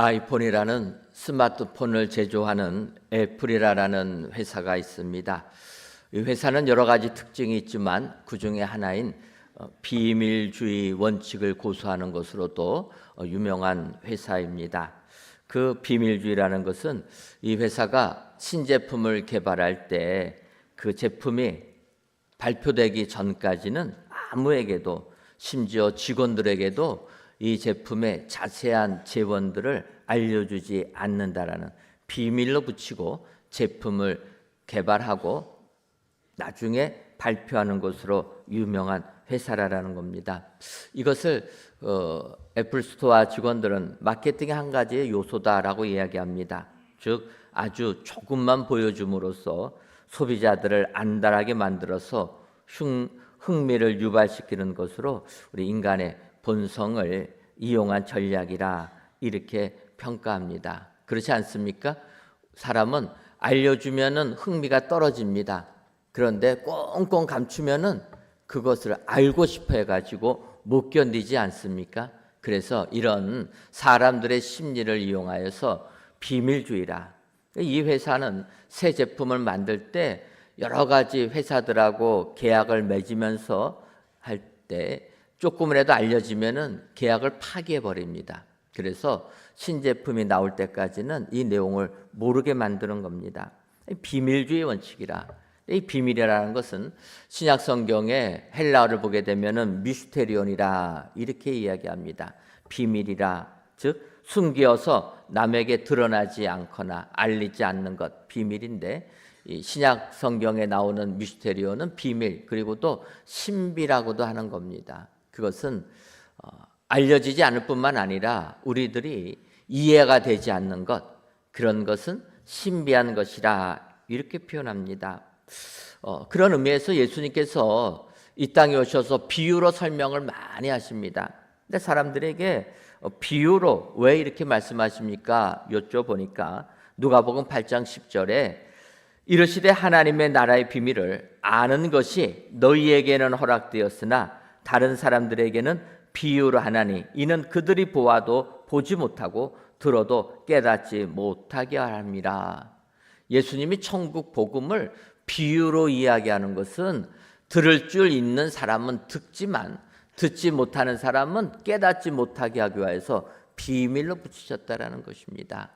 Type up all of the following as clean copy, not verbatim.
아이폰이라는 스마트폰을 제조하는 애플이라는 회사가 있습니다. 이 회사는 여러 가지 특징이 있지만 그 중에 하나인 비밀주의 원칙을 고수하는 것으로도 유명한 회사입니다. 그 비밀주의라는 것은 이 회사가 신제품을 개발할 때 그 제품이 발표되기 전까지는 아무에게도, 심지어 직원들에게도 이 제품의 자세한 재원들을 알려주지 않는다라는, 비밀로 붙이고 제품을 개발하고 나중에 발표하는 것으로 유명한 회사라는 겁니다. 이것을 애플 스토어 직원들은 마케팅의 한 가지의 요소다라고 이야기합니다. 즉 아주 조금만 보여줌으로써 소비자들을 안달하게 만들어서 흥미를 유발시키는 것으로 우리 인간의 본성을 이용한 전략이라 이렇게 평가합니다. 그렇지 않습니까? 사람은 알려주면은 흥미가 떨어집니다. 그런데 꽁꽁 감추면은 그것을 알고 싶어 해가지고 못 견디지 않습니까? 그래서 이런 사람들의 심리를 이용하여서 비밀주의라. 이 회사는 새 제품을 만들 때 여러 가지 회사들하고 계약을 맺으면서 할 때 조금이라도 알려지면은 계약을 파기해 버립니다. 그래서 신제품이 나올 때까지는 이 내용을 모르게 만드는 겁니다. 비밀주의 원칙이라. 이 비밀이라는 것은 신약 성경의 헬라어를 보게 되면은 미스테리온이라 이렇게 이야기합니다. 비밀이라, 즉 숨겨서 남에게 드러나지 않거나 알리지 않는 것, 비밀인데, 이 신약 성경에 나오는 미스테리온은 비밀, 그리고 또 신비라고도 하는 겁니다. 그것은 알려지지 않을 뿐만 아니라 우리들이 이해가 되지 않는 것, 그런 것은 신비한 것이라 이렇게 표현합니다. 그런 의미에서 예수님께서 이 땅에 오셔서 비유로 설명을 많이 하십니다. 근데 사람들에게 비유로 왜 이렇게 말씀하십니까? 여쭤보니까 누가복음 8장 10절에 이르시되 하나님의 나라의 비밀을 아는 것이 너희에게는 허락되었으나 다른 사람들에게는 비유로 하나니 이는 그들이 보아도 보지 못하고 들어도 깨닫지 못하게 함이라. 예수님이 천국 복음을 비유로 이야기하는 것은 들을 줄 있는 사람은 듣지만 듣지 못하는 사람은 깨닫지 못하게 하기 위해서 비밀로 붙이셨다라는 것입니다.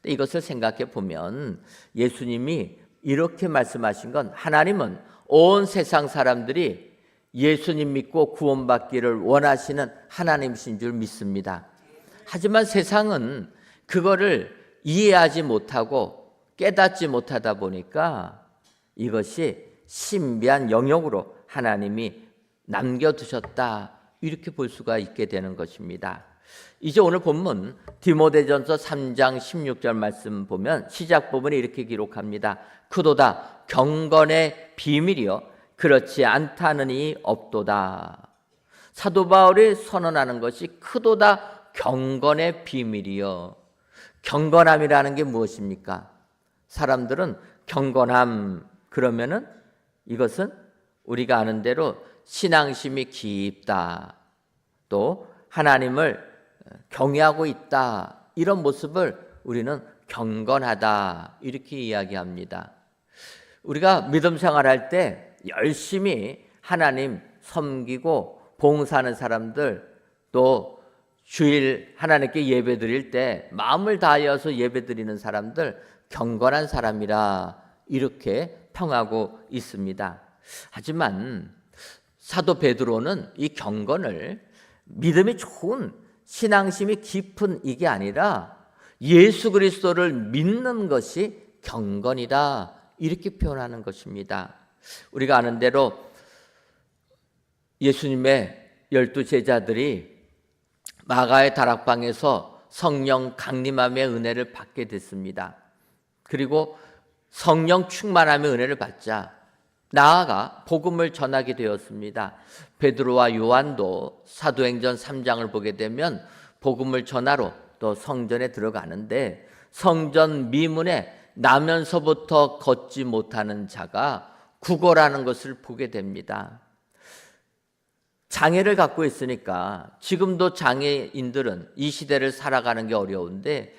이것을 생각해 보면 예수님이 이렇게 말씀하신 건, 하나님은 온 세상 사람들이 예수님 믿고 구원받기를 원하시는 하나님이신 줄 믿습니다. 하지만 세상은 그거를 이해하지 못하고 깨닫지 못하다 보니까 이것이 신비한 영역으로 하나님이 남겨두셨다, 이렇게 볼 수가 있게 되는 것입니다. 이제 오늘 본문 디모데전서 3장 16절 말씀 보면 시작 부분에 이렇게 기록합니다. 크도다 경건의 비밀이요 그렇지 않다느니 없도다. 사도 바울이 선언하는 것이 크도다 경건의 비밀이요. 경건함이라는 게 무엇입니까? 사람들은 경건함 그러면은 이것은 우리가 아는 대로 신앙심이 깊다, 또 하나님을 경외하고 있다, 이런 모습을 우리는 경건하다 이렇게 이야기합니다. 우리가 믿음 생활할 때 열심히 하나님 섬기고 봉사하는 사람들, 또 주일 하나님께 예배 드릴 때 마음을 다하여서 예배 드리는 사람들, 경건한 사람이라 이렇게 평하고 있습니다. 하지만 사도 베드로는 이 경건을 믿음이 좋은 신앙심이 깊은 이게 아니라 예수 그리스도를 믿는 것이 경건이다 이렇게 표현하는 것입니다. 우리가 아는 대로 예수님의 12 제자들이 마가의 다락방에서 성령 강림함의 은혜를 받게 됐습니다. 그리고 성령 충만함의 은혜를 받자 나아가 복음을 전하게 되었습니다. 베드로와 요한도 사도행전 3장을 보게 되면 복음을 전하러 또 성전에 들어가는데 성전 미문에 나면서부터 걷지 못하는 자가 구걸하는 것을 보게 됩니다. 장애를 갖고 있으니까 지금도 장애인들은 이 시대를 살아가는 게 어려운데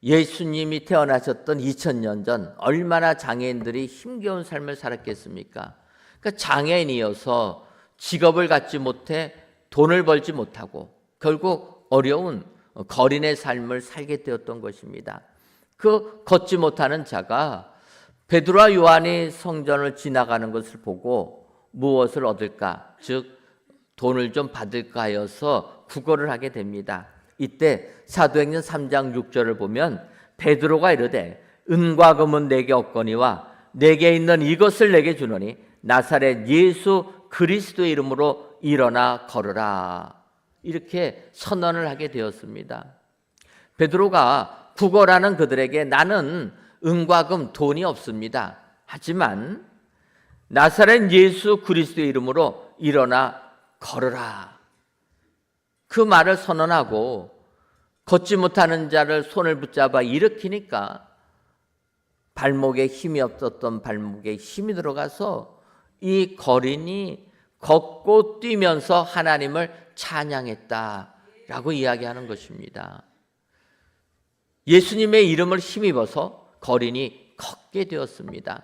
예수님이 태어나셨던 2000년 전 얼마나 장애인들이 힘겨운 삶을 살았겠습니까? 그러니까 장애인이어서 직업을 갖지 못해 돈을 벌지 못하고 결국 어려운 거린의 삶을 살게 되었던 것입니다. 그 걷지 못하는 자가 베드로와 요한이 성전을 지나가는 것을 보고 무엇을 얻을까? 즉 돈을 좀 받을까 하여서 구걸을 하게 됩니다. 이때 사도행전 3장 6절을 보면 베드로가 이르되 은과 금은 내게 없거니와 내게 있는 이것을 내게 주노니 나사렛 예수 그리스도의 이름으로 일어나 걸으라. 이렇게 선언을 하게 되었습니다. 베드로가 구걸하는 그들에게 나는 은과 금 돈이 없습니다. 하지만 나사렛 예수 그리스도의 이름으로 일어나 걸으라. 그 말을 선언하고 걷지 못하는 자를 손을 붙잡아 일으키니까 발목에 힘이 없었던 발목에 힘이 들어가서 이 거린이 걷고 뛰면서 하나님을 찬양했다라고 이야기하는 것입니다. 예수님의 이름을 힘입어서 거린이 걷게 되었습니다.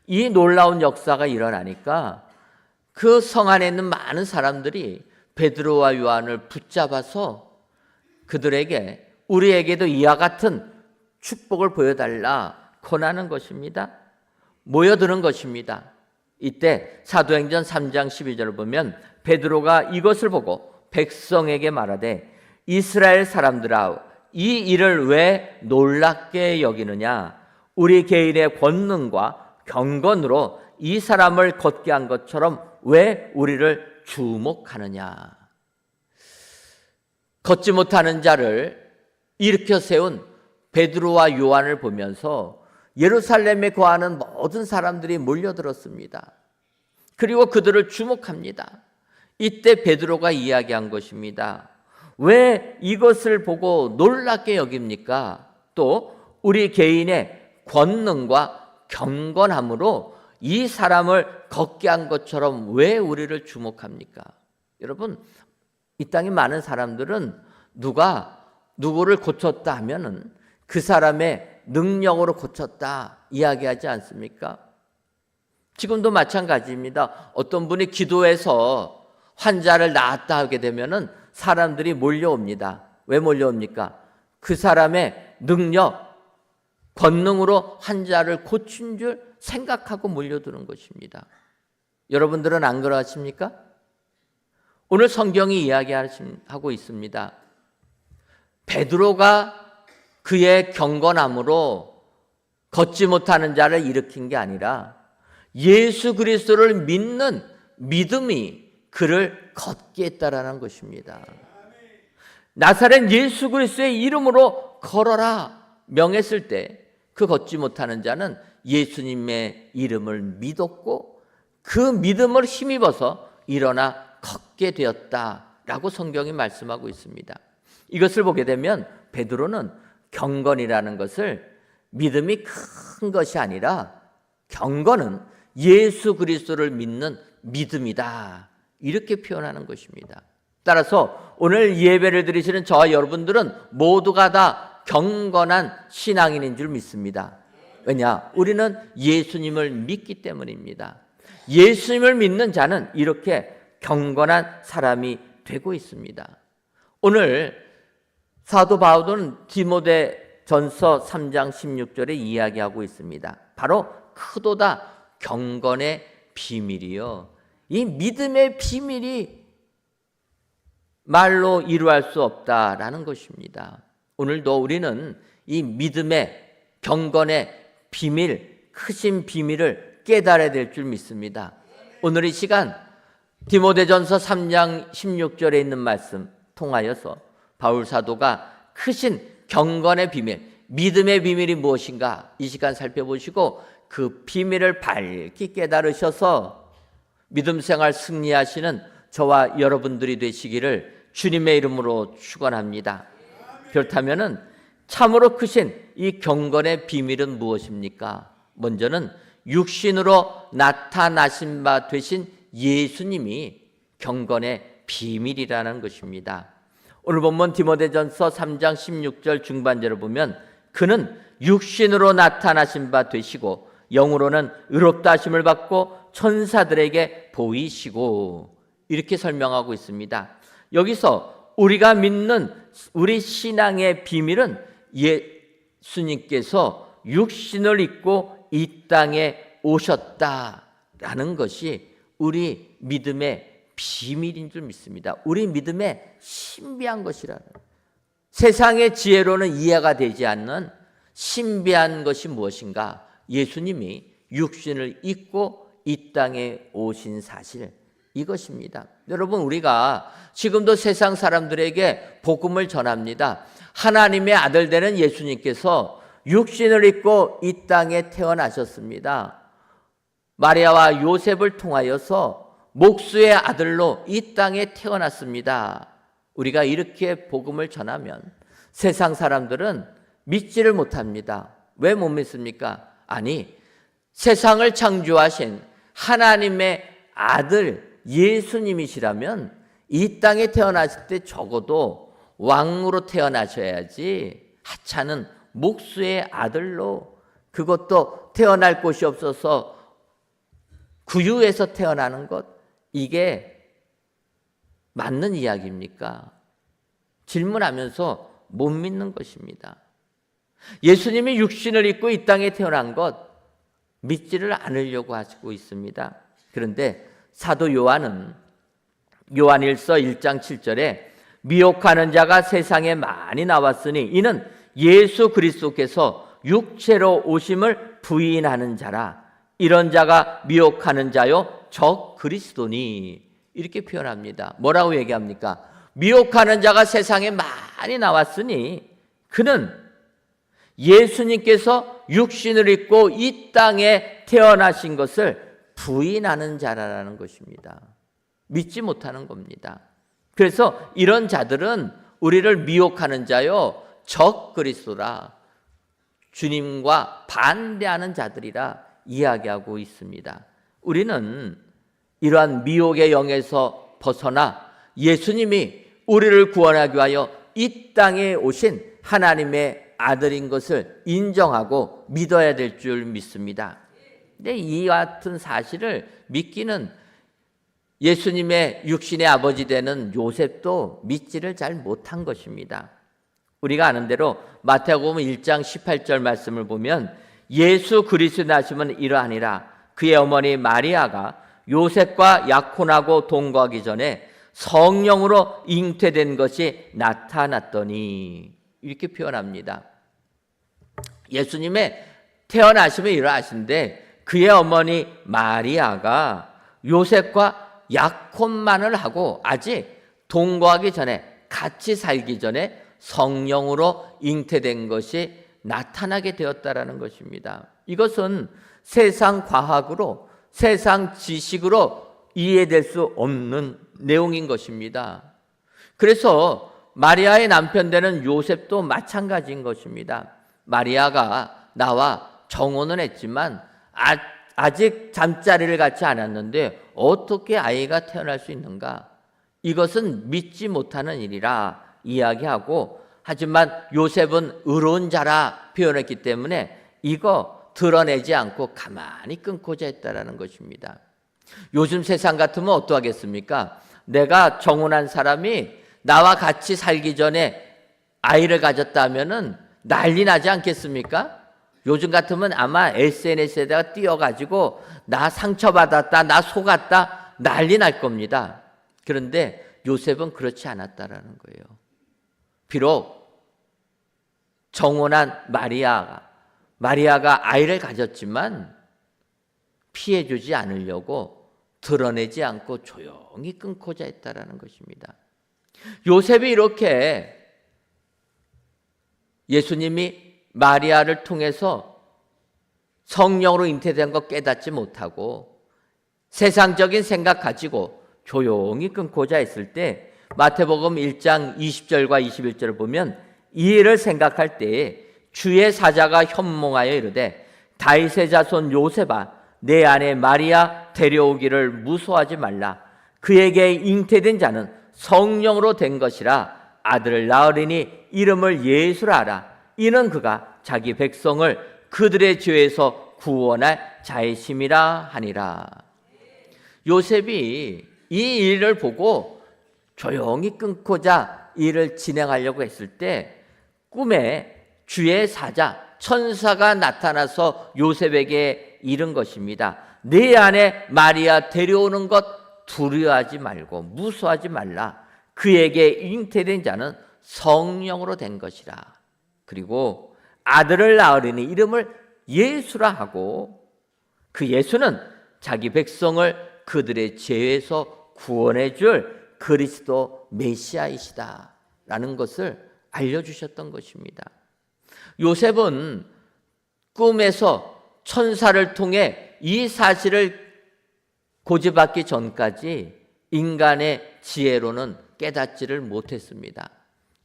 이 놀라운 역사가 일어나니까 그 성 안에 있는 많은 사람들이 베드로와 요한을 붙잡아서 그들에게 우리에게도 이와 같은 축복을 보여달라 권하는 것입니다. 모여드는 것입니다. 이때 사도행전 3장 12절을 보면 베드로가 이것을 보고 백성에게 말하되 이스라엘 사람들아 이 일을 왜 놀랍게 여기느냐? 우리 개인의 권능과 경건으로 이 사람을 걷게 한 것처럼 왜 우리를 주목하느냐? 걷지 못하는 자를 일으켜 세운 베드로와 요한을 보면서 예루살렘에 거하는 모든 사람들이 몰려들었습니다. 그리고 그들을 주목합니다. 이때 베드로가 이야기한 것입니다. 왜 이것을 보고 놀랍게 여깁니까? 또 우리 개인의 권능과 경건함으로 이 사람을 걷게 한 것처럼 왜 우리를 주목합니까? 여러분, 이 땅에 많은 사람들은 누가 누구를 고쳤다 하면은 그 사람의 능력으로 고쳤다 이야기하지 않습니까? 지금도 마찬가지입니다. 어떤 분이 기도해서 환자를 낳았다 하게 되면은 사람들이 몰려옵니다. 왜 몰려옵니까? 그 사람의 능력, 권능으로 환자를 고친 줄 생각하고 몰려드는 것입니다. 여러분들은 안 그러십니까? 오늘 성경이 이야기하고 있습니다. 베드로가 그의 경건함으로 걷지 못하는 자를 일으킨 게 아니라 예수 그리스도를 믿는 믿음이 그를 걷게 했다라는 것입니다. 나사렛 예수 그리스도의 이름으로 걸어라 명했을 때 그 걷지 못하는 자는 예수님의 이름을 믿었고 그 믿음을 힘입어서 일어나 걷게 되었다라고 성경이 말씀하고 있습니다. 이것을 보게 되면 베드로는 경건이라는 것을 믿음이 큰 것이 아니라 경건은 예수 그리스도를 믿는 믿음이다 이렇게 표현하는 것입니다. 따라서 오늘 예배를 드리시는 저와 여러분들은 모두가 다 경건한 신앙인인 줄 믿습니다. 왜냐? 우리는 예수님을 믿기 때문입니다. 예수님을 믿는 자는 이렇게 경건한 사람이 되고 있습니다. 오늘 사도 바울은 디모데전서 3장 16절에 이야기하고 있습니다. 바로 크도다 경건의 비밀이요. 이 믿음의 비밀이 말로 이루할 수 없다라는 것입니다. 오늘도 우리는 이 믿음의 경건의 비밀, 크신 비밀을 깨달아야 될 줄 믿습니다. 오늘 이 시간 디모데전서 3장 16절에 있는 말씀 통하여서 바울 사도가 크신 경건의 비밀, 믿음의 비밀이 무엇인가 이 시간 살펴보시고 그 비밀을 밝히 깨달으셔서 믿음 생활 승리하시는 저와 여러분들이 되시기를 주님의 이름으로 축원합니다. 그렇다면은 참으로 크신 이 경건의 비밀은 무엇입니까? 먼저는 육신으로 나타나신 바 되신 예수님이 경건의 비밀이라는 것입니다. 오늘 본문 디모데전서 3장 16절 중반절을 보면 그는 육신으로 나타나신 바 되시고 영으로는 의롭다 하심을 받고 천사들에게 보이시고 이렇게 설명하고 있습니다. 여기서 우리가 믿는 우리 신앙의 비밀은 예수님께서 육신을 입고 이 땅에 오셨다라는 것이 우리 믿음의 비밀인 줄 믿습니다. 우리 믿음의 신비한 것이라는, 세상의 지혜로는 이해가 되지 않는 신비한 것이 무엇인가? 예수님이 육신을 입고 이 땅에 오신 사실, 이것입니다. 여러분, 우리가 지금도 세상 사람들에게 복음을 전합니다. 하나님의 아들 되는 예수님께서 육신을 입고 이 땅에 태어나셨습니다. 마리아와 요셉을 통하여서 목수의 아들로 이 땅에 태어났습니다. 우리가 이렇게 복음을 전하면 세상 사람들은 믿지를 못합니다. 왜 못 믿습니까? 아니, 세상을 창조하신 하나님의 아들 예수님이시라면 이 땅에 태어났을 때 적어도 왕으로 태어나셔야지, 하찮은 목수의 아들로, 그것도 태어날 곳이 없어서 구유에서 태어나는 것, 이게 맞는 이야기입니까? 질문하면서 못 믿는 것입니다. 예수님이 육신을 입고 이 땅에 태어난 것 믿지를 않으려고 하고 있습니다. 그런데 사도 요한은 요한일서 1장 7절에 미혹하는 자가 세상에 많이 나왔으니 이는 예수 그리스도께서 육체로 오심을 부인하는 자라. 이런 자가 미혹하는 자요 적 그리스도니. 이렇게 표현합니다. 뭐라고 얘기합니까? 미혹하는 자가 세상에 많이 나왔으니 그는 예수님께서 육신을 입고 이 땅에 태어나신 것을 부인하는 자라는 것입니다. 믿지 못하는 겁니다. 그래서 이런 자들은 우리를 미혹하는 자요 적 그리스도라, 주님과 반대하는 자들이라 이야기하고 있습니다. 우리는 이러한 미혹의 영에서 벗어나 예수님이 우리를 구원하기 위하여 이 땅에 오신 하나님의 아들인 것을 인정하고 믿어야 될 줄 믿습니다. 근데 이 같은 사실을 믿기는 예수님의 육신의 아버지 되는 요셉도 믿지를 잘 못한 것입니다. 우리가 아는 대로 마태복음 1장 18절 말씀을 보면 예수 그리스도 나심은 이러하니라. 그의 어머니 마리아가 요셉과 약혼하고 동거하기 전에 성령으로 잉태된 것이 나타났더니, 이렇게 표현합니다. 예수님의 태어나심은 이러하신데 그의 어머니 마리아가 요셉과 약혼만을 하고 아직 동거하기 전에, 같이 살기 전에 성령으로 잉태된 것이 나타나게 되었다라는 것입니다. 이것은 세상 과학으로, 세상 지식으로 이해될 수 없는 내용인 것입니다. 그래서 마리아의 남편 되는 요셉도 마찬가지인 것입니다. 마리아가 나와 정혼은 했지만 아직 잠자리를 갖지 않았는데 어떻게 아이가 태어날 수 있는가? 이것은 믿지 못하는 일이라 이야기하고, 하지만 요셉은 의로운 자라 표현했기 때문에 이거 드러내지 않고 가만히 끊고자 했다라는 것입니다. 요즘 세상 같으면 어떠하겠습니까? 내가 정혼한 사람이 나와 같이 살기 전에 아이를 가졌다면은 난리 나지 않겠습니까? 요즘 같으면 아마 SNS에다가 띄워가지고 나 상처받았다, 나 속았다, 난리 날 겁니다. 그런데 요셉은 그렇지 않았다라는 거예요. 비록 정혼한 마리아가 아이를 가졌지만 피해주지 않으려고 드러내지 않고 조용히 끊고자 했다라는 것입니다. 요셉이 이렇게 예수님이 마리아를 통해서 성령으로 잉태된 것 깨닫지 못하고 세상적인 생각 가지고 조용히 끊고자 했을 때, 마태복음 1장 20절과 21절을 보면 이 일을 생각할 때에 주의 사자가 현몽하여 이르되 다윗의 자손 요셉아, 내 아내 마리아 데려오기를 무서워하지 말라. 그에게 잉태된 자는 성령으로 된 것이라. 아들을 낳으리니 이름을 예수라 하라. 이는 그가 자기 백성을 그들의 죄에서 구원할 자의심이라 하니라. 요셉이 이 일을 보고 조용히 끊고자 일을 진행하려고 했을 때 꿈에 주의 사자 천사가 나타나서 요셉에게 이른 것입니다. 내 안에 마리아 데려오는 것 두려워하지 말고 무서워하지 말라. 그에게 잉태된 자는 성령으로 된 것이라. 그리고 아들을 낳으리니 이름을 예수라 하고 그 예수는 자기 백성을 그들의 죄에서 구원해 줄 그리스도 메시아이시다 라는 것을 알려주셨던 것입니다. 요셉은 꿈에서 천사를 통해 이 사실을 고집받기 전까지 인간의 지혜로는 깨닫지를 못했습니다.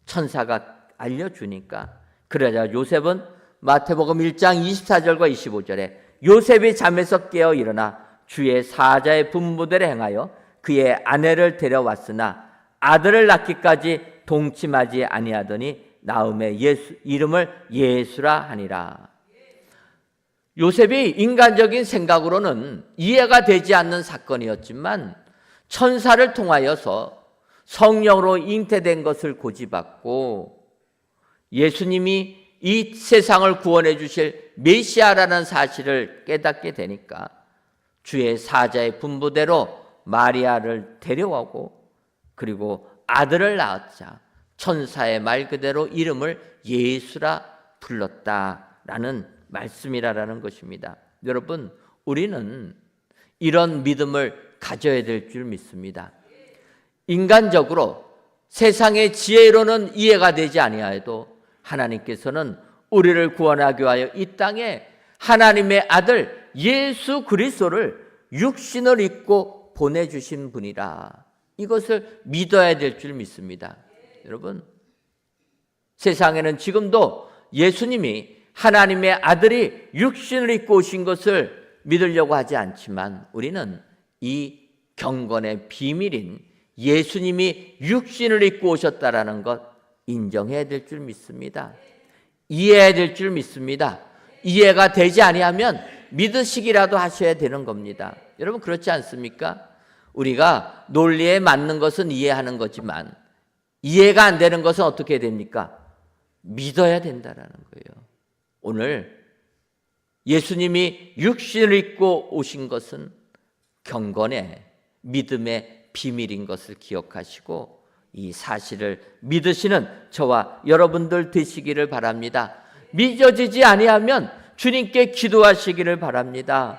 천사가 알려주니까. 그러자 요셉은 마태복음 1장 24절과 25절에 요셉이 잠에서 깨어 일어나 주의 사자의 분부대로 행하여 그의 아내를 데려왔으나 아들을 낳기까지 동침하지 아니하더니 나음의 이름을 예수라 하니라. 요셉이 인간적인 생각으로는 이해가 되지 않는 사건이었지만 천사를 통하여서 성령으로 잉태된 것을 고집받고 예수님이 이 세상을 구원해 주실 메시아라는 사실을 깨닫게 되니까 주의 사자의 분부대로 마리아를 데려오고 그리고 아들을 낳았자 천사의 말 그대로 이름을 예수라 불렀다라는 말씀이라는 것입니다. 여러분, 우리는 이런 믿음을 가져야 될 줄 믿습니다. 인간적으로 세상의 지혜로는 이해가 되지 아니하여도 하나님께서는 우리를 구원하기 위하여 이 땅에 하나님의 아들 예수 그리스도를 육신을 입고 보내주신 분이라. 이것을 믿어야 될 줄 믿습니다. 여러분, 세상에는 지금도 예수님이 하나님의 아들이 육신을 입고 오신 것을 믿으려고 하지 않지만 우리는 이 경건의 비밀인 예수님이 육신을 입고 오셨다라는 것 인정해야 될 줄 믿습니다. 이해해야 될 줄 믿습니다. 이해가 되지 아니하면 믿으시기라도 하셔야 되는 겁니다. 여러분, 그렇지 않습니까? 우리가 논리에 맞는 것은 이해하는 거지만 이해가 안 되는 것은 어떻게 됩니까? 믿어야 된다라는 거예요. 오늘 예수님이 육신을 입고 오신 것은 경건의 믿음의 비밀인 것을 기억하시고 이 사실을 믿으시는 저와 여러분들 되시기를 바랍니다. 믿어지지 아니하면 주님께 기도하시기를 바랍니다.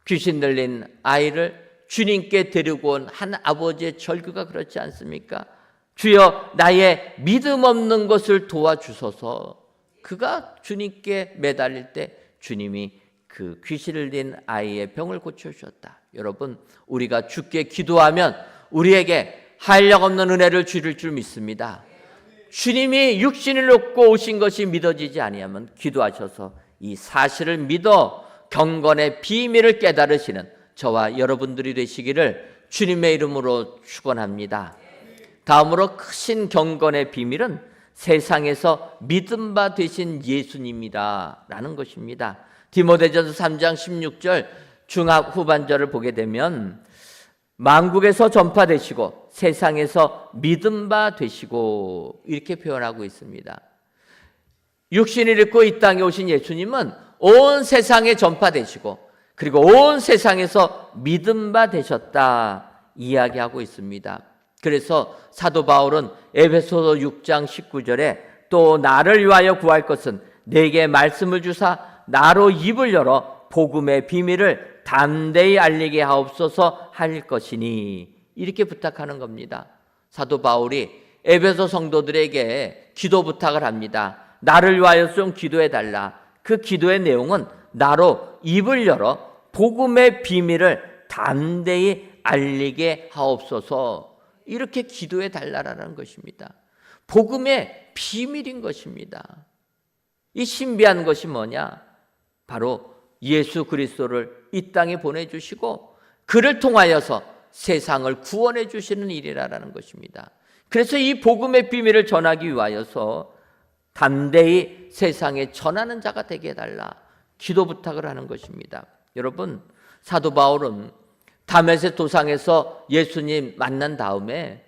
귀신 들린 아이를 주님께 데리고 온 한 아버지의 절규가 그렇지 않습니까? 주여 나의 믿음 없는 것을 도와주소서. 그가 주님께 매달릴 때 주님이 그 귀신을 낸 아이의 병을 고쳐주셨다. 여러분, 우리가 주께 기도하면 우리에게 한량 없는 은혜를 주실 줄 믿습니다. 주님이 육신을 입고 오신 것이 믿어지지 아니하면 기도하셔서 이 사실을 믿어 경건의 비밀을 깨달으시는 저와 여러분들이 되시기를 주님의 이름으로 축원합니다. 다음으로 크신 경건의 비밀은 세상에서 믿음 바 되신 예수님이라는 것입니다. 디모데전서 3장 16절 중학 후반절을 보게 되면 만국에서 전파되시고 세상에서 믿음 바 되시고 이렇게 표현하고 있습니다. 육신을 입고 이 땅에 오신 예수님은 온 세상에 전파되시고 그리고 온 세상에서 믿음 바 되셨다 이야기하고 있습니다. 그래서 사도 바울은 에베소서 6장 19절에 또 나를 위하여 구할 것은 내게 말씀을 주사 나로 입을 열어 복음의 비밀을 담대히 알리게 하옵소서 할 것이니 이렇게 부탁하는 겁니다. 사도 바울이 에베소 성도들에게 기도 부탁을 합니다. 나를 위하여 좀 기도해 달라. 그 기도의 내용은 나로 입을 열어 복음의 비밀을 담대히 알리게 하옵소서 이렇게 기도해 달라라는 것입니다. 복음의 비밀인 것입니다. 이 신비한 것이 뭐냐? 바로 예수 그리스도를 이 땅에 보내주시고 그를 통하여서 세상을 구원해 주시는 일이라는 것입니다. 그래서 이 복음의 비밀을 전하기 위하여서 담대히 세상에 전하는 자가 되게 해달라 기도 부탁을 하는 것입니다. 여러분, 사도 바울은 다메섹 도상에서 예수님 만난 다음에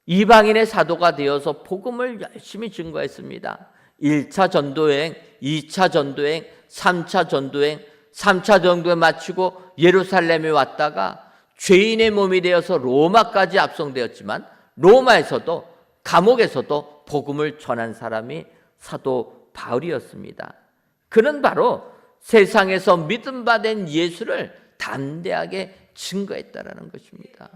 이방인의 사도가 되어서 복음을 열심히 증거했습니다. 1차 전도여행, 2차 전도여행, 3차 전도여행, 3차 전도에 마치고 예루살렘에 왔다가 죄인의 몸이 되어서 로마까지 압송되었지만 로마에서도 감옥에서도 복음을 전한 사람이 사도 바울이었습니다. 그는 바로 세상에서 믿음받은 예수를 담대하게 증거했다라는 것입니다.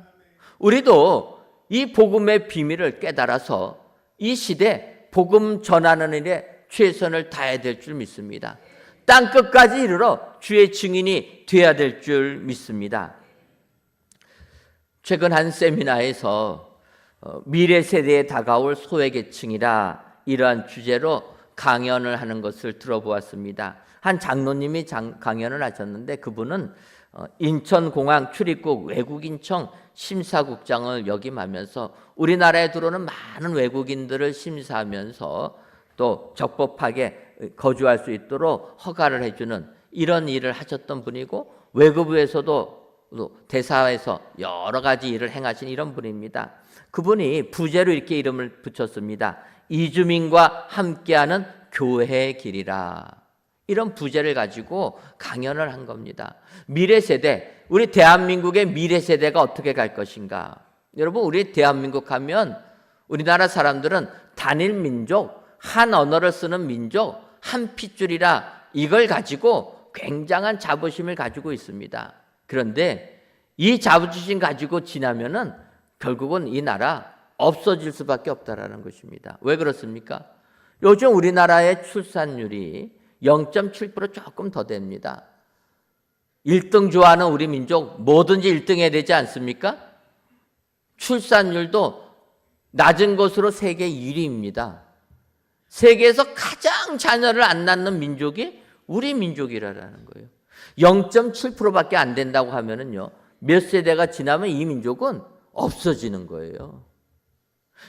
우리도 이 복음의 비밀을 깨달아서 이 시대 복음 전하는 일에 최선을 다해야 될 줄 믿습니다. 땅 끝까지 이르러 주의 증인이 되어야 될 줄 믿습니다. 최근 한 세미나에서 미래 세대에 다가올 소외계층이라 이러한 주제로 강연을 하는 것을 들어보았습니다. 한 장로님이 강연을 하셨는데 그분은 인천공항 출입국 외국인청 심사국장을 역임하면서 우리나라에 들어오는 많은 외국인들을 심사하면서 또 적법하게 거주할 수 있도록 허가를 해주는 이런 일을 하셨던 분이고 외교부에서도 대사에서 여러 가지 일을 행하신 이런 분입니다. 그분이 부제로 이렇게 이름을 붙였습니다. 이주민과 함께하는 교회의 길이라. 이런 부제를 가지고 강연을 한 겁니다. 미래 세대, 우리 대한민국의 미래 세대가 어떻게 갈 것인가? 여러분, 우리 대한민국 하면 우리나라 사람들은 단일 민족, 한 언어를 쓰는 민족, 한 핏줄이라 이걸 가지고 굉장한 자부심을 가지고 있습니다. 그런데 이 자부심 가지고 지나면은 결국은 이 나라 없어질 수밖에 없다라는 것입니다. 왜 그렇습니까? 요즘 우리나라의 출산율이 0.7% 조금 더 됩니다. 1등 좋아하는 우리 민족 뭐든지 1등 해야 되지 않습니까? 출산율도 낮은 것으로 세계 1위입니다. 세계에서 가장 자녀를 안 낳는 민족이 우리 민족이라는 거예요. 0.7%밖에 안 된다고 하면은요, 몇 세대가 지나면 이 민족은 없어지는 거예요.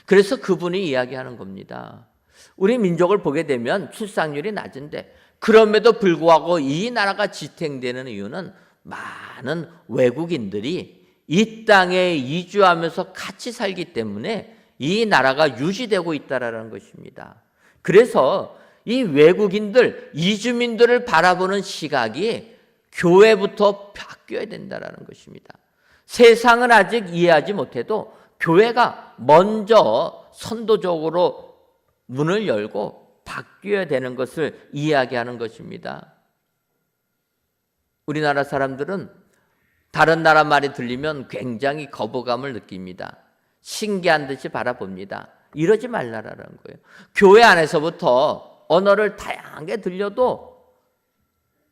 그래서 그분이 이야기하는 겁니다. 우리 민족을 보게 되면 출산율이 낮은데 그럼에도 불구하고 이 나라가 지탱되는 이유는 많은 외국인들이 이 땅에 이주하면서 같이 살기 때문에 이 나라가 유지되고 있다는 것입니다. 그래서 이 외국인들, 이주민들을 바라보는 시각이 교회부터 바뀌어야 된다는 것입니다. 세상은 아직 이해하지 못해도 교회가 먼저 선도적으로 문을 열고 바뀌어야 되는 것을 이야기하는 것입니다. 우리나라 사람들은 다른 나라 말이 들리면 굉장히 거부감을 느낍니다. 신기한 듯이 바라봅니다. 이러지 말라라는 거예요. 교회 안에서부터 언어를 다양하게 들려도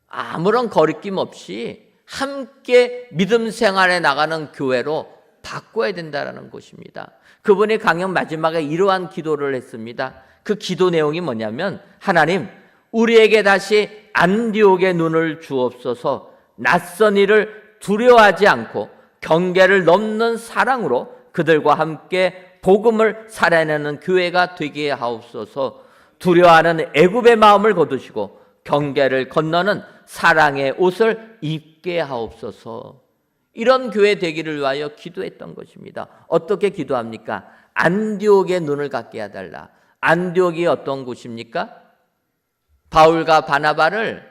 아무런 거리낌 없이 함께 믿음 생활에 나가는 교회로 바꿔야 된다는 것입니다. 그분이 강연 마지막에 이러한 기도를 했습니다. 그 기도 내용이 뭐냐면, 하나님, 우리에게 다시 안디옥의 눈을 주옵소서. 낯선 일을 두려워하지 않고 경계를 넘는 사랑으로 그들과 함께 복음을 살아내는 교회가 되게 하옵소서. 두려워하는 애굽의 마음을 거두시고 경계를 건너는 사랑의 옷을 입게 하옵소서. 이런 교회 되기를 위하여 기도했던 것입니다. 어떻게 기도합니까? 안디옥의 눈을 갖게 해달라. 안디옥이 어떤 곳입니까? 바울과 바나바를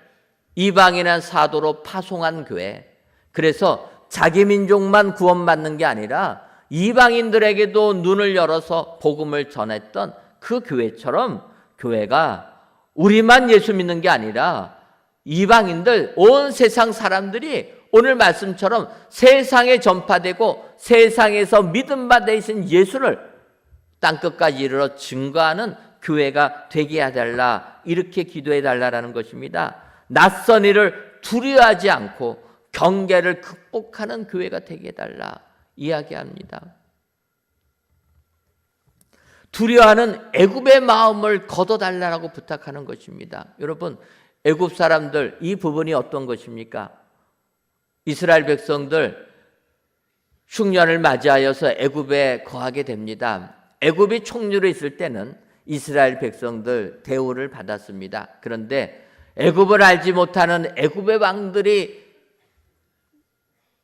이방인한 사도로 파송한 교회. 그래서 자기 민족만 구원받는 게 아니라 이방인들에게도 눈을 열어서 복음을 전했던 그 교회처럼 교회가 우리만 예수 믿는 게 아니라 이방인들, 온 세상 사람들이 오늘 말씀처럼 세상에 전파되고 세상에서 믿음 받으신 예수를 땅끝까지 이르러 증거하는 교회가 되게 해달라, 이렇게 기도해 달라는 것입니다. 낯선 일을 두려워하지 않고 경계를 극복하는 교회가 되게 해달라 이야기합니다. 두려워하는 애굽의 마음을 걷어달라고 부탁하는 것입니다. 여러분, 애굽 사람들, 이 부분이 어떤 것입니까? 이스라엘 백성들 흉년을 맞이하여서 애굽에 거하게 됩니다. 애굽이 총리로 있을 때는 이스라엘 백성들 대우를 받았습니다. 그런데 애굽을 알지 못하는 애굽의 왕들이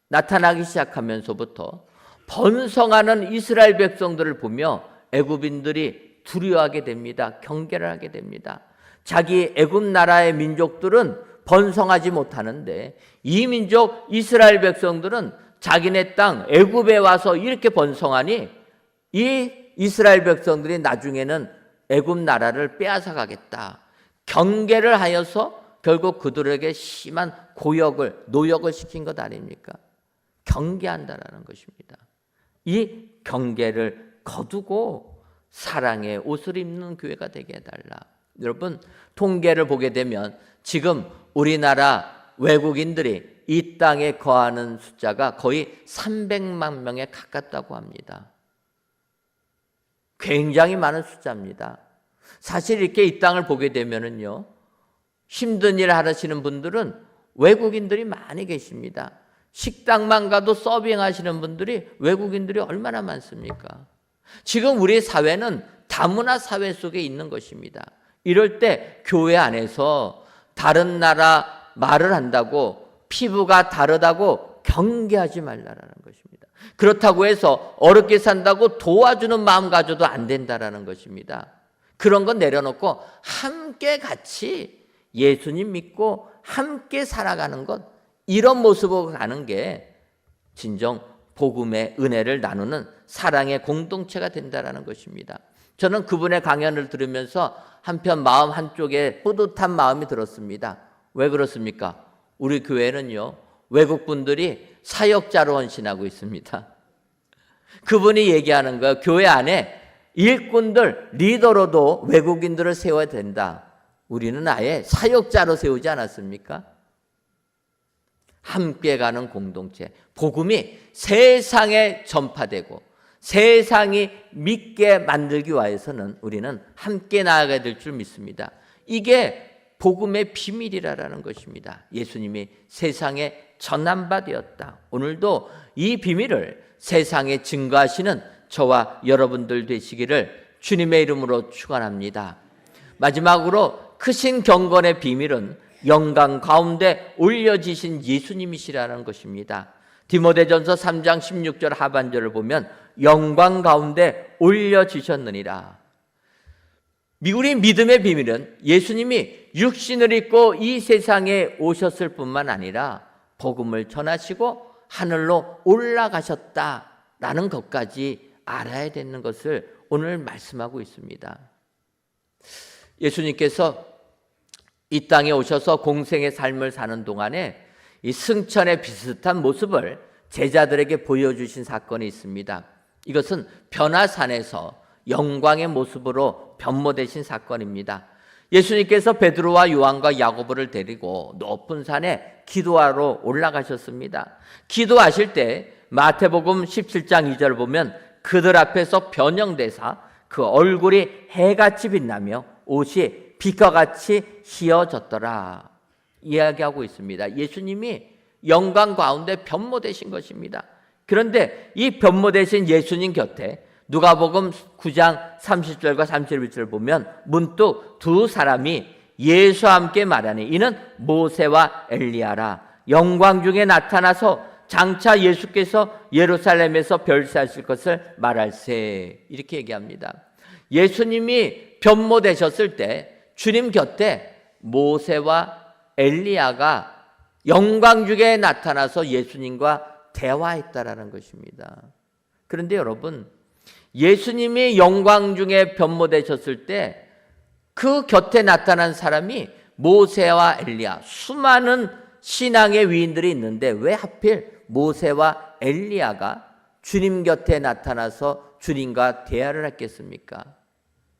나타나기 시작하면서부터 번성하는 이스라엘 백성들을 보며 애굽인들이 두려워하게 됩니다. 경계를 하게 됩니다. 자기 애굽 나라의 민족들은 번성하지 못하는데 이 민족 이스라엘 백성들은 자기네 땅 애굽에 와서 이렇게 번성하니 이 이스라엘 백성들이 나중에는 애굽 나라를 빼앗아 가겠다. 경계를 하여서 결국 그들에게 심한 고역을, 노역을 시킨 것 아닙니까? 경계한다라는 것입니다. 이 경계를 거두고 사랑의 옷을 입는 교회가 되게 해달라. 여러분, 통계를 보게 되면 지금 우리나라 외국인들이 이 땅에 거하는 숫자가 거의 300만 명에 가깝다고 합니다. 굉장히 많은 숫자입니다. 사실 이렇게 이 땅을 보게 되면은요, 힘든 일 하시는 분들은 외국인들이 많이 계십니다. 식당만 가도 서빙하시는 분들이 외국인들이 얼마나 많습니까? 지금 우리 사회는 다문화 사회 속에 있는 것입니다. 이럴 때 교회 안에서 다른 나라 말을 한다고 피부가 다르다고 경계하지 말라라는 것입니다. 그렇다고 해서 어렵게 산다고 도와주는 마음 가져도 안 된다라는 것입니다. 그런 건 내려놓고 함께 같이 예수님 믿고 함께 살아가는 것, 이런 모습으로 가는 게 진정 복음의 은혜를 나누는 사랑의 공동체가 된다라는 것입니다. 저는 그분의 강연을 들으면서 한편 마음 한쪽에 뿌듯한 마음이 들었습니다. 왜 그렇습니까? 우리 교회는요, 외국분들이 사역자로 헌신하고 있습니다. 그분이 얘기하는 거예요. 교회 안에 일꾼들, 리더로도 외국인들을 세워야 된다. 우리는 아예 사역자로 세우지 않았습니까? 함께 가는 공동체, 복음이 세상에 전파되고 세상이 믿게 만들기 위해서는 우리는 함께 나아가야 될 줄 믿습니다. 이게 복음의 비밀이라는 것입니다. 예수님이 세상에 전한 바 되었다. 오늘도 이 비밀을 세상에 증거하시는 저와 여러분들 되시기를 주님의 이름으로 축원합니다. 마지막으로 크신 경건의 비밀은 영광 가운데 올려지신 예수님이시라는 것입니다. 디모데전서 3장 16절 하반절을 보면 영광 가운데 올려지셨느니라. 우리 믿음의 비밀은 예수님이 육신을 입고 이 세상에 오셨을 뿐만 아니라 복음을 전하시고 하늘로 올라가셨다라는 것까지 알아야 되는 것을 오늘 말씀하고 있습니다. 예수님께서 이 땅에 오셔서 공생의 삶을 사는 동안에 이 승천의 비슷한 모습을 제자들에게 보여주신 사건이 있습니다. 이것은 변화산에서 영광의 모습으로 변모되신 사건입니다. 예수님께서 베드로와 요한과 야고보를 데리고 높은 산에 기도하러 올라가셨습니다. 기도하실 때 마태복음 17장 2절을 보면 그들 앞에서 변형되사 그 얼굴이 해같이 빛나며 옷이 빛과 같이 휘어졌더라 이야기하고 있습니다. 예수님이 영광 가운데 변모되신 것입니다. 그런데 이 변모되신 예수님 곁에 누가복음 9장 30절과 31절을 보면 문득 두 사람이 예수와 함께 말하니 이는 모세와 엘리야라. 영광 중에 나타나서 장차 예수께서 예루살렘에서 별세하실 것을 말할세. 이렇게 얘기합니다. 예수님이 변모되셨을 때 주님 곁에 모세와 엘리야가 영광 중에 나타나서 예수님과 대화했다라는 것입니다. 그런데 여러분, 예수님이 영광 중에 변모되셨을 때 그 곁에 나타난 사람이 모세와 엘리야, 수많은 신앙의 위인들이 있는데 왜 하필 모세와 엘리야가 주님 곁에 나타나서 주님과 대화를 했겠습니까?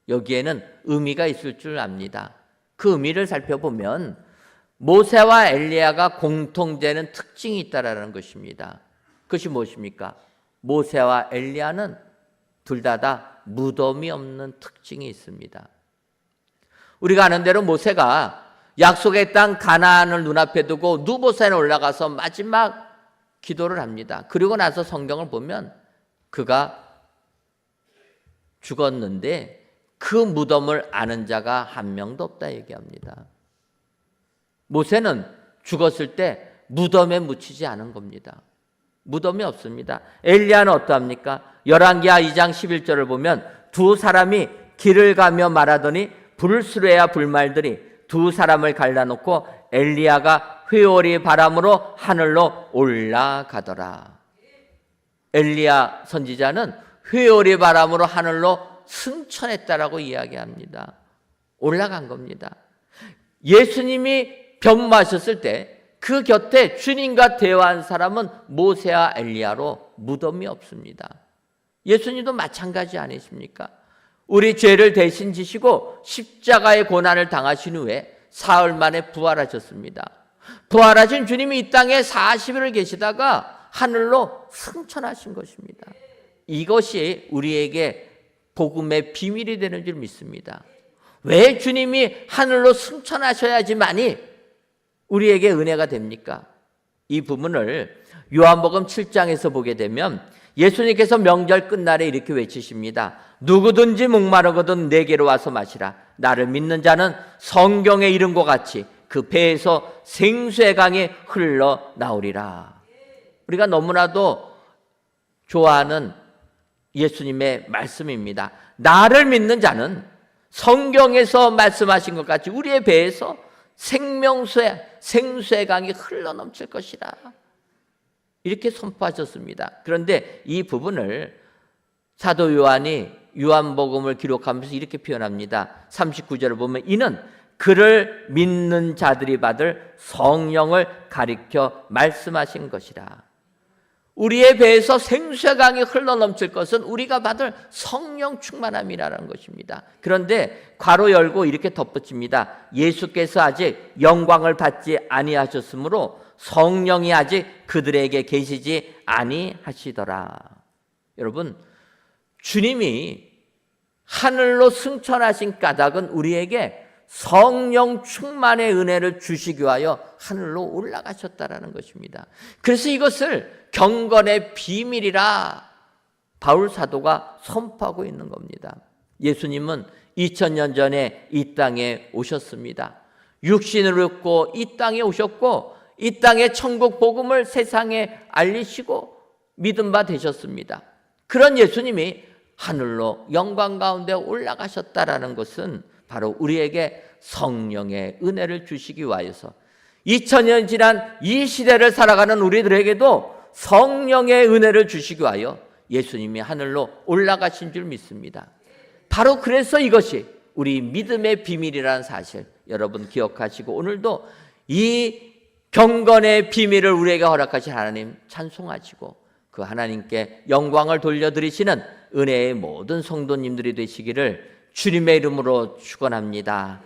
여기에는 의미가 있을 줄 압니다. 그 의미를 살펴보면 모세와 엘리야가 공통되는 특징이 있다라는 것입니다. 그것이 무엇입니까? 모세와 엘리야는 둘 다 무덤이 없는 특징이 있습니다. 우리가 아는 대로 모세가 약속의 땅 가나안을 눈앞에 두고 누보산에 올라가서 마지막 기도를 합니다. 그리고 나서 성경을 보면 그가 죽었는데 그 무덤을 아는 자가 한 명도 없다 얘기합니다. 모세는 죽었을 때 무덤에 묻히지 않은 겁니다. 무덤이 없습니다. 엘리야는 어떠합니까? 열왕기하 2장 11절을 보면 두 사람이 길을 가며 말하더니 불수레야 불말들이 두 사람을 갈라놓고 엘리야가 회오리 바람으로 하늘로 올라가더라. 엘리야 선지자는 회오리 바람으로 하늘로 승천했다라고 이야기합니다. 올라간 겁니다. 예수님이 변모하셨을 때 그 곁에 주님과 대화한 사람은 모세와 엘리야로 무덤이 없습니다. 예수님도 마찬가지 아니십니까? 우리 죄를 대신 지시고 십자가의 고난을 당하신 후에 사흘 만에 부활하셨습니다. 부활하신 주님이 이 땅에 40일을 계시다가 하늘로 승천하신 것입니다. 이것이 우리에게 복음의 비밀이 되는 줄 믿습니다. 왜 주님이 하늘로 승천하셔야지만이 우리에게 은혜가 됩니까? 이 부분을 요한복음 7장에서 보게 되면 예수님께서 명절 끝날에 이렇게 외치십니다. 누구든지 목마르거든 내게로 와서 마시라. 나를 믿는 자는 성경에 이른 것 같이 그 배에서 생수의 강이 흘러나오리라. 우리가 너무나도 좋아하는 예수님의 말씀입니다. 나를 믿는 자는 성경에서 말씀하신 것 같이 우리의 배에서 생수의 강이 흘러넘칠 것이라. 이렇게 선포하셨습니다. 그런데 이 부분을 사도 요한이 요한복음을 기록하면서 이렇게 표현합니다. 39절을 보면 이는 그를 믿는 자들이 받을 성령을 가리켜 말씀하신 것이라. 우리의 배에서 생수의 강이 흘러넘칠 것은 우리가 받을 성령 충만함이라는 것입니다. 그런데 괄호 열고 이렇게 덧붙입니다. 예수께서 아직 영광을 받지 아니하셨으므로 성령이 아직 그들에게 계시지 아니하시더라. 여러분, 주님이 하늘로 승천하신 까닭은 우리에게 성령 충만의 은혜를 주시기 위하여 하늘로 올라가셨다라는 것입니다. 그래서 이것을 경건의 비밀이라 바울 사도가 선포하고 있는 겁니다. 예수님은 2000년 전에 이 땅에 오셨습니다. 육신을 입고 이 땅에 오셨고 이 땅의 천국 복음을 세상에 알리시고 믿음 바 되셨습니다. 그런 예수님이 하늘로 영광 가운데 올라가셨다라는 것은 바로 우리에게 성령의 은혜를 주시기 위하여서 2000년 지난 이 시대를 살아가는 우리들에게도 성령의 은혜를 주시기 위하여 예수님이 하늘로 올라가신 줄 믿습니다. 바로 그래서 이것이 우리 믿음의 비밀이라는 사실 여러분 기억하시고 오늘도 이 경건의 비밀을 우리에게 허락하신 하나님 찬송하시고 그 하나님께 영광을 돌려드리시는 은혜의 모든 성도님들이 되시기를 주님의 이름으로 축원합니다.